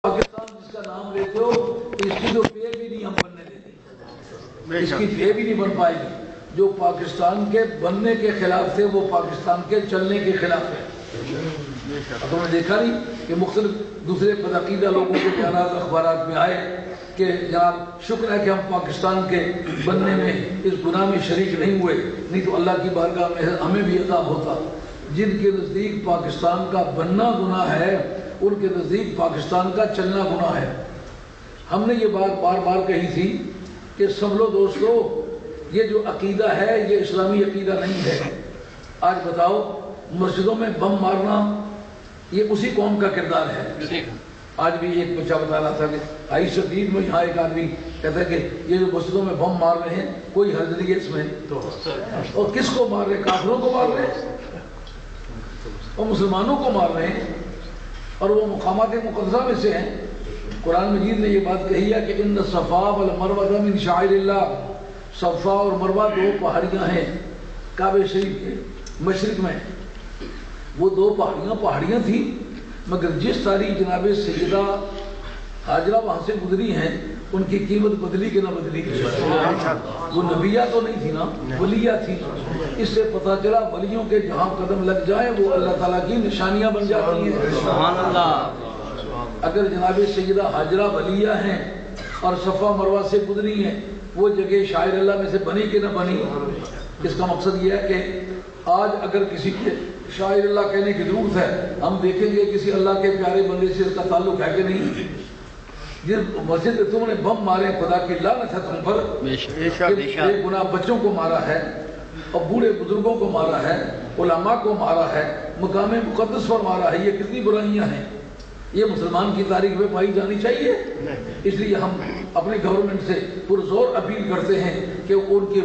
پاکستان جس کا نام لیتے ہو اس کی تو پے بھی نہیں ہم بننے دیتے، اس کی پے بھی نہیں بن پائے گی۔ جو پاکستان کے بننے کے خلاف تھے وہ پاکستان کے چلنے کے خلاف ہے۔ اب تم نے دیکھا نہیں کہ مختلف دوسرے بدعقیدہ لوگوں کے بیانات اخبارات میں آئے کہ جناب شکر ہے کہ ہم پاکستان کے بننے میں اس گناہ میں شریک نہیں ہوئے، نہیں تو اللہ کی بارگاہ میں ہمیں بھی عذاب ہوتا۔ جن کے نزدیک پاکستان کا بننا گناہ ہے ان کے نزدیک پاکستان کا چلنا گناہ ہے۔ ہم نے یہ بات بار بار کہی تھی کہ سنبھلو دوستو، یہ جو عقیدہ ہے یہ اسلامی عقیدہ نہیں ہے۔ آج بتاؤ مسجدوں میں بم مارنا یہ اسی قوم کا کردار ہے۔ آج بھی ایک بچہ بتا رہا تھا کہ آئی شدید میں یہاں ایک آدمی کہتا ہے کہ یہ جو مسجدوں میں بم مار رہے ہیں کوئی حرج نہیں ہے اس میں، اور کس کو مار رہے ہیں؟ کافروں کو مار رہے ہیں اور مسلمانوں کو مار رہے ہیں، اور وہ مقامات مقدسہ میں سے ہیں۔ قرآن مجید نے یہ بات کہی ہے کہ ان الصفا والمروہ من شعائر اللہ، صفا اور مروہ دو پہاڑیاں ہیں کعبہ شریف کے مشرق میں۔ وہ دو پہاڑیاں تھیں، مگر جس تاریخ جناب سیدہ حاجرہ وہاں سے گزری ہیں ان کی قیمت بدلی کہ نہ بدلی۔ وہ نبیہ تو نہیں تھی نا، ولیہ تھی۔ اس سے پتہ چلا ولیوں کے جہاں قدم لگ جائیں وہ اللہ تعالیٰ کی نشانیاں بن جاتی ہیں۔ سبحان اللہ۔ اگر جناب سیدہ حاجرہ ولیہ ہیں اور صفا مروہ سے گزری ہیں، وہ جگہ شاعر اللہ میں سے بنی کہ نہ بنی؟ اس کا مقصد یہ ہے کہ آج اگر کسی کے شاعر اللہ کہنے کی ضرورت ہے، ہم دیکھیں گے کسی اللہ کے پیارے بندے سے اس کا تعلق ہے کہ نہیں۔ جس مسجد میں تم نے بم مارے خدا کی لعنت ہے تم پر، بے گناہ بچوں کو مارا ہے اور بوڑھے بزرگوں کو مارا ہے، علماء کو مارا ہے، مقام مقدس پر مارا ہے، یہ کتنی برائیاں ہیں۔ یہ مسلمان کی تاریخ میں پائی جانی چاہیے۔ اس لیے ہم اپنی گورنمنٹ سے پرزور اپیل کرتے ہیں کہ ان کے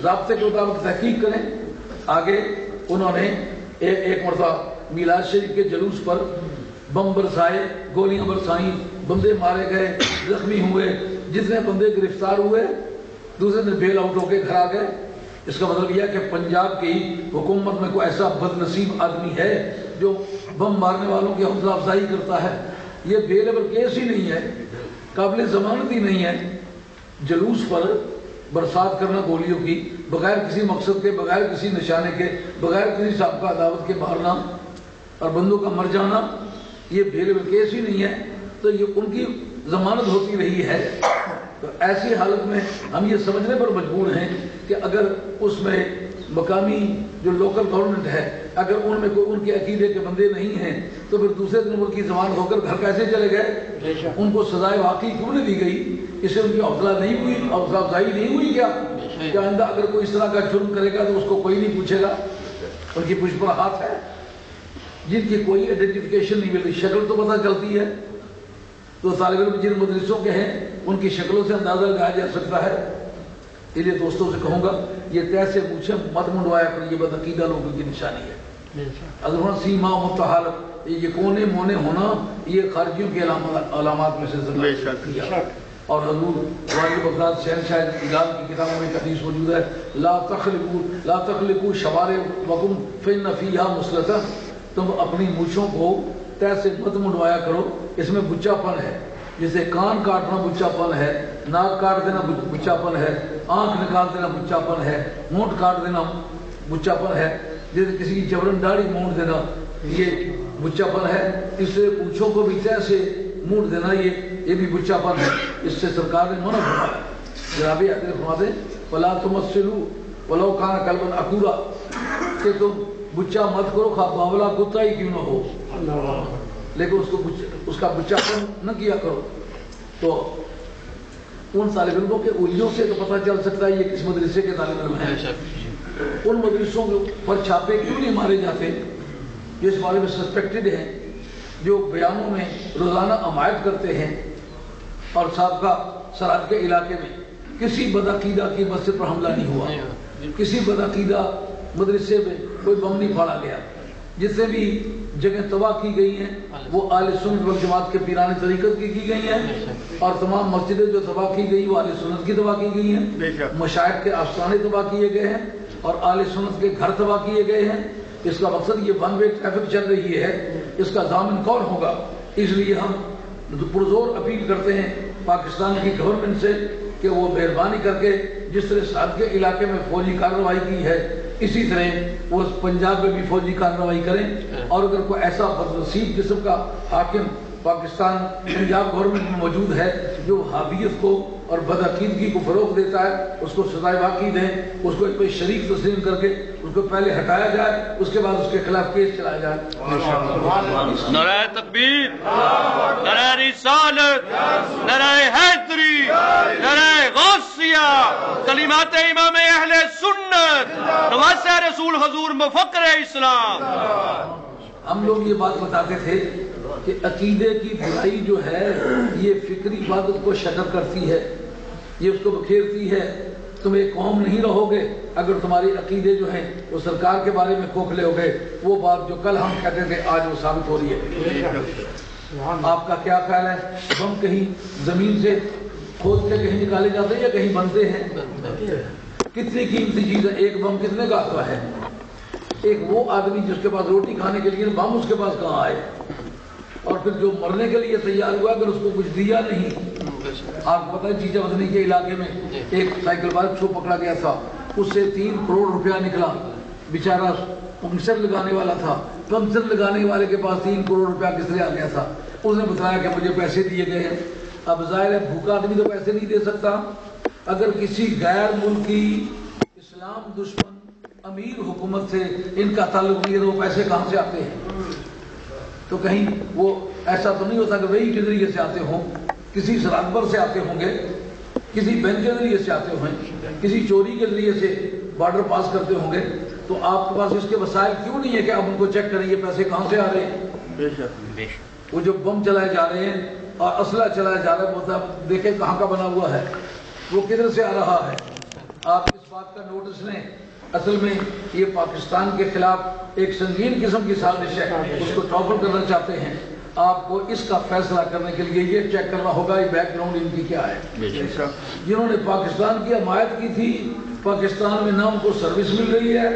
ضابطے کے مطابق تحقیق کریں۔ آگے انہوں نے ایک مرتبہ میلاد شریف کے جلوس پر بم برسائے، گولیاں برسائیں، بندے مارے گئے، زخمی ہوئے، جتنے بندے گرفتار ہوئے دوسرے دن بیل آؤٹ ہو کے گھر آ گئے۔ اس کا مطلب یہ ہے کہ پنجاب کی حکومت میں کوئی ایسا بد نصیب آدمی ہے جو بم مارنے والوں کی حوصلہ افزائی کرتا ہے۔ یہ بیلیبل کیس ہی نہیں ہے، قابل ضمانت ہی نہیں ہے۔ جلوس پر برسات کرنا گولیوں کی بغیر کسی مقصد کے، بغیر کسی نشانے کے، بغیر کسی سابقہ عداوت کے مارنا اور بندوں کا مر جانا، یہ بیلیبل کیس ہی نہیں ہے، تو یہ ان کی ضمانت ہوتی رہی ہے۔ تو ایسی حالت میں ہم یہ سمجھنے پر مجبور ہیں کہ اگر اس میں مقامی جو لوکل گورنمنٹ ہے اگر ان میں کوئی ان کے عقیدے کے بندے نہیں ہیں تو پھر دوسرے دن ان کی ضمانت ہو کر گھر کیسے چلے گئے؟ ان کو سزائے واقعی کیوں نہیں دی گئی؟ اس سے ان کی حوصلہ نہیں ہوئی، حوصلہ افزائی نہیں ہوئی کیا؟ کہ آئندہ اگر کوئی اس طرح کا جرم کرے گا تو اس کو کوئی نہیں پوچھے گا؟ ان کی پشت پر ہاتھ ہے، جن کی کوئی آئیڈینٹیفیکیشن نہیں ملتی، شکل تو پتہ چلتی ہے۔ تو طالب علم جن مدرسوں کے ہیں ان کی شکلوں سے اندازہ لگایا جا سکتا ہے۔ اس لیے دوستوں سے کہوں گا یہ طے سے پوچھیں مت منڈوایا کر، یہ بدعقیدہ لوگوں کی نشانی ہے۔ اظہر سیما متحالت، یہ کونے مونے ہونا یہ خارجیوں کے علامات میں سے ضرور۔ اور حضور واجب بغداد شہنشاہ ایران کی کتابوں میں ایک حدیث موجود ہے، لا تخلقوا شواربکم فإن فیہا مسلطہ، تم اپنی مونچھوں کو طے سے مت منڈوایا کرو، اس میں بچہ پن ہے۔ جیسے کان کاٹنا بچہ پن ہے، ناک کاٹ دینا بچہ پن ہے، آنکھ نکال دینا بچہ پن ہے، مونٹ کاٹ دینا بچہ پن ہے، جیسے کسی کی جبرن داڑھی مونٹ دینا یہ بچہ پن ہے، اس سے پونچھوں کو بھی طے سے مونٹ دینا یہ بھی بچہ پن ہے۔ اس سے سرکار نے منع فرمایا۔ جناب حضرت فرماتے ہیں وَلَا تُمَثِّلُوا وَلَوْ كَانَ كَلْبًا عَقُورًا، کہ تم بچہ مت کرو خواہ باولا کتا ہی کیوں نہ ہو، لیکن اس کا بچہ پن نہ کیا کرو۔ تو ان طالب علموں کے اولیوں سے تو پتہ چل سکتا ہے یہ کس مدرسے کے طالب علم ہیں۔ ان مدرسوں پر چھاپے کیوں نہیں مارے جاتے جو اس بارے میں سسپیکٹڈ ہیں، جو بیانوں میں روزانہ عمایت کرتے ہیں، اور سابقہ سرحد کے علاقے میں کسی بدعقیدہ کی مسجد پر حملہ نہیں ہوا، کسی بدعقیدہ مدرسے میں کوئی بم نہیں پھاڑا گیا، جتنے بھی جگہ تباہ کی گئی ہیں وہ اہل سنت والجماعت کے پیران طریقت کی گئی ہیں، اور تمام مسجدیں جو تباہ کی گئی وہ اہل سنت کی تباہ کی گئی ہیں، مشائخ کے آستانے تباہ کیے گئے ہیں اور اہل سنت کے گھر تباہ کیے گئے ہیں۔ اس کا مقصد یہ ون وے ٹریفک چل رہی ہے، اس کا ضامن کون ہوگا؟ اس لیے ہم پرزور اپیل کرتے ہیں پاکستان کی گورنمنٹ سے کہ وہ مہربانی کر کے جس طرح ساتھ کے علاقے میں فوجی کارروائی کی ہے اسی طرح وہ پنجاب میں بھی فوجی کارروائی کریں، اور اگر کوئی ایسا بدنصیب قسم کا حاکم پاکستان پنجاب گورنمنٹ میں موجود ہے جو وہابیت کو اور بدعقیدگی کو فروغ دیتا ہے اس کو سزائے واقعی دیں، اس کو کوئی شریک تسلیم کر کے اس کو پہلے ہٹایا جائے، اس کے بعد اس کے خلاف کیس چلایا جائے۔ نعرہ تکبیر، نعرہ رسالت، نعرہ حیدری، نعرہ غوثیہ، کلمات امام اہل سنت، نواسہ رسول حضور مفکر اسلام۔ ہم لوگ یہ بات بتاتے تھے کہ عقیدے کی برائی جو ہے یہ فکری عبادت کو شکر کرتی ہے، یہ اس کو بکھیرتی ہے۔ تم ایک قوم نہیں رہو گے اگر تمہاری عقیدے جو ہیں وہ سرکار کے بارے میں کھوکھلے ہو گئے۔ وہ بات جو کل ہم کہتے تھے آج وہ ثابت ہو رہی ہے۔ آپ کا کیا خیال ہے، بم کہیں زمین سے کھود کے کہیں نکالے جاتے ہیں یا کہیں بنتے ہیں؟ کتنی قیمتی چیز ہے، ایک بم کتنے کا آتا ہے؟ ایک وہ آدمی جس کے پاس روٹی کھانے کے لیے بم اس کے پاس کہاں آئے، اور پھر جو مرنے کے لیے تیار ہوا اگر اس کو کچھ دیا نہیں۔ آپ کو پتہ ہے چیچا وطنی کے علاقے میں ایک سائیکل والے کو پکڑا گیا تھا، اس سے 3 کروڑ روپیہ نکلا، بیچارہ پنکچر لگانے والا تھا، پنکچر لگانے والے کے پاس 3 کروڑ روپیہ کس طرح آ گیا تھا؟ اس نے بتایا کہ مجھے پیسے دیے گئے ہیں۔ اب ظاہر ہے بھوکا آدمی تو پیسے نہیں دے سکتا، اگر کسی غیر ملکی اسلام دشمن امیر حکومت سے ان کا تعلق نہیں ہے تو وہ پیسے کہاں سے آتے ہیں؟ تو کہیں وہ ایسا تو نہیں ہوتا کہ وہی کے ذریعے سے آتے ہوں، کسی سرادبر سے آتے ہوں گے، کسی بینک کے ذریعے سے آتے ہوں گے، کسی چوری کے ذریعے سے بارڈر پاس کرتے ہوں گے۔ تو آپ کے پاس اس کے وسائل کیوں نہیں ہے کہ آپ ان کو چیک کریں یہ پیسے کہاں سے آ رہے ہیں؟ وہ جو بم چلائے جا رہے ہیں اور اسلحہ چلایا جا رہا ہے وہ دیکھیں کہاں کا بنا ہوا ہے، وہ کدھر سے آ رہا ہے۔ آپ اس بات کا نوٹس لیں، اصل میں یہ پاکستان کے خلاف ایک سنگین قسم کی سازش ہے، اس کو ٹاپل کرنا چاہتے ہیں۔ آپ کو اس کا فیصلہ کرنے کے لیے یہ چیک کرنا ہوگا یہ بیک گراؤنڈ ان کی کیا ہے۔ جنہوں نے پاکستان کی حمایت کی تھی پاکستان میں نہ ان کو سروس مل رہی ہے،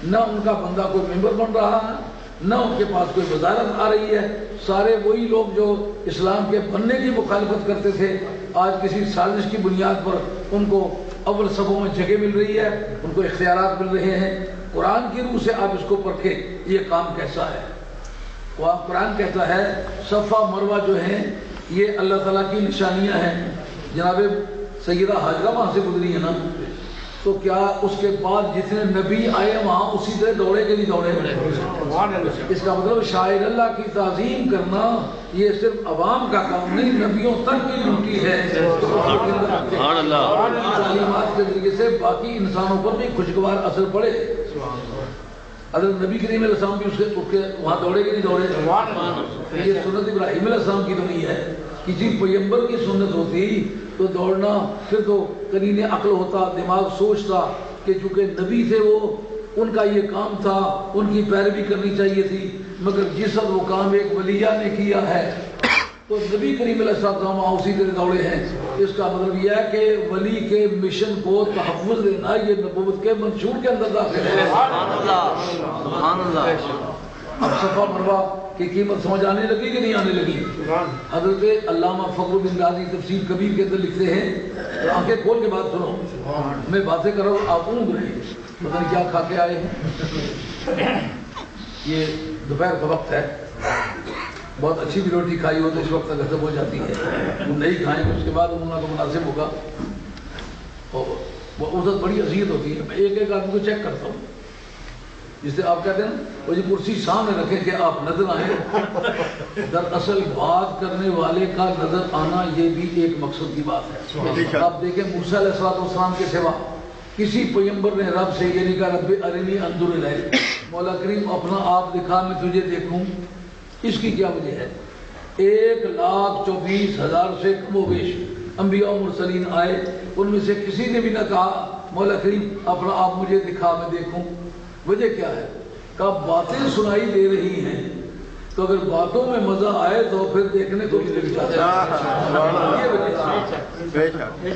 نہ ان کا بندہ کوئی ممبر بن رہا ہے، نہ ان کے پاس کوئی وزارت آ رہی ہے۔ سارے وہی لوگ جو اسلام کے بننے کی مخالفت کرتے تھے آج کسی سازش کی بنیاد پر ان کو اول صفوں میں جگہ مل رہی ہے، ان کو اختیارات مل رہے ہیں۔ قرآن کی روح سے آپ اس کو پرکھیں یہ کام کیسا ہے۔ قرآن کہتا ہے صفا مروہ جو ہیں یہ اللہ تعالیٰ کی نشانیاں ہیں۔ جناب سیدہ حاجرہ وہاں سے گزری ہے نا، تو کیا اس کے بعد جتنے نبی آئے وہاں اسی طرح دوڑے کے نہیں دوڑے؟ اس کا مطلب شاعر اللہ کی تعظیم کرنا یہ صرف عوام کا کام نہیں، نبیوں تک کی ڈیوٹی ہے۔ تعلیمات کے ذریعے سے باقی انسانوں پر بھی خوشگوار اثر پڑے۔ حضرت نبی کریم علیہ السلام بھی اس کے وہاں دوڑے کے نہیں دوڑے؟ یہ سنت ابراہیم علیہ السلام کی تو نہیں ہے، کسی پیغمبر کی سنت ہوتی تو دوڑنا پھر تو قرین عقل ہوتا، دماغ سوچتا کہ چونکہ نبی تھے وہ ان کا یہ کام تھا ان کی پیروی کرنی چاہیے تھی، مگر جس وقت وہ کام ایک ولیہ نے کیا ہے تو نبی کریم علیہ السلام وہاں اسی طرح دوڑے ہیں۔ اس کا مطلب یہ ہے کہ ولی کے مشن کو تحفظ دینا یہ نبوت کے منشور کے اندر داخل ہے۔ سبحان اللہ۔ اب صفا مروہ کی قیمت سمجھ آنے لگی کہ نہیں آنے لگی؟ حضرت علامہ فخر الدین رازی تفسیر کبیر کے اندر لکھتے ہیں، آنکھیں کھول کے بات سنو، میں باتیں کر رہا ہوں آپ اونگ رہے ہیں، پتہ نہیں کیا کھا کے آئے ہیں۔ یہ دوپہر کا وقت ہے، بہت اچھی بھی روٹی کھائی ہو تو اس وقت تک ختم ہو جاتی ہے، وہ نہیں کھائیں گے اس کے بعد انہوں کو مناسب ہوگا، وہ عزت بڑی اذیت ہوتی ہے۔ میں ایک ایک آدمی کو چیک کرتا ہوں، جس سے آپ کہتے ہیں وہ جی کرسی سامنے رکھیں کہ آپ نظر آئیں، دراصل بات کرنے والے کا نظر آنا یہ بھی ایک مقصد کی بات ہے۔ آپ دیکھیں موسیٰ علیہ السلام کے سوا کسی پیغمبر نے رب سے یہ نہیں کہا رب ارنی انظر الیک، مولا کریم اپنا آپ دکھا میں تجھے دیکھوں۔ اس کی کیا وجہ ہے؟ 1,24,000 سے کم و بیش انبیاء و مرسلین آئے، ان میں سے کسی نے بھی نہ کہا مولا کریم اپنا آپ مجھے دکھا میں دیکھوں۔ وجہ کیا ہے؟ کہ باتیں سنائی دے رہی ہیں تو اگر باتوں میں مزہ آئے تو پھر دیکھنے کو بھی دل چاہتا ہے۔ یہ وجہ ہے۔